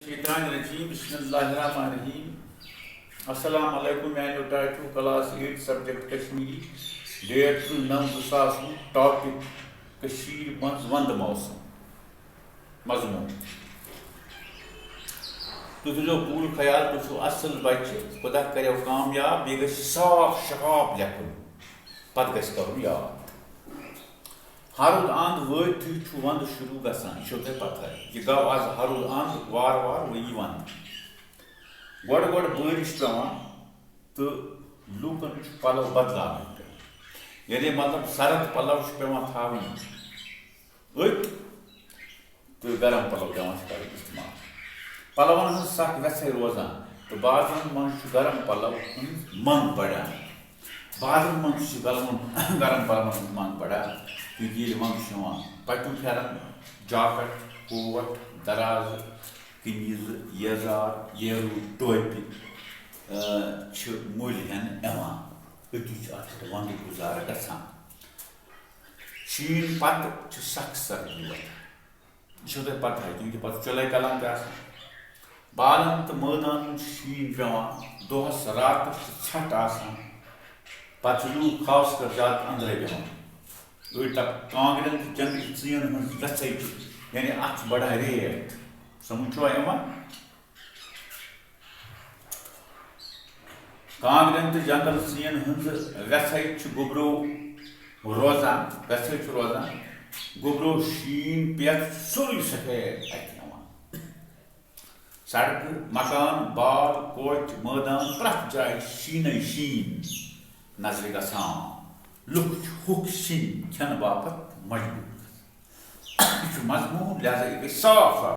Shaitanirrajim, Bismillahirrahmanirrahim. Assalamu alaikum, manual title, class 8, subject Kashmiri, date 9/2000, topic Kashmir Manz Vand Mausam, Mazmoon. तुझ पूर ख्याल तुझ असल बच्चे खुदा करो कामयाब ये साफ शफाफ लेखन पत कर याद हरुद अंद वत वंद शुरू गसान यह पता यह गो आज हरुद अंद वार वार वही वंद गोड़ गोड़ बारिश पेवान तो लूकन पलव बदलान पे यानी मतलब सरद पलव पेवान थावन अत तो गरम पलव पेवान कर इस्तेमाल पलवन हज सख वैसे रोजान तो बाजन मन गरम पलव मंग बढ़ा बाजन मन गरम पलवन मंग बढ़ा क्योंकि ये मंग पटू फेरन जैकेट कोट दराज कमीज यजार येरू टोपी मुल हेन अति वंद गुजार गसान शीन पत सख सर्दी वत पता है क्योंकि पत चले कलान बालन तो मैदान शीन पेवान दोहस रात छट आसान पत लूक खास कर जात अंदरे पेवान कांगड़न जंगल चीन हज यानी अत बढ़ा रेट समझो कांगड़न तो जंगल चीन हज वैस गुबरो रोजान वैस रोजान गुबरो शीन पेत सोल सफेद सड़क मकान बाग कोच मैदान प्रत जाए शीन शीन नजर गसान लुक हुक शीन खन बापत मजबूर यह मजमून लिहाजा यह साफ साफ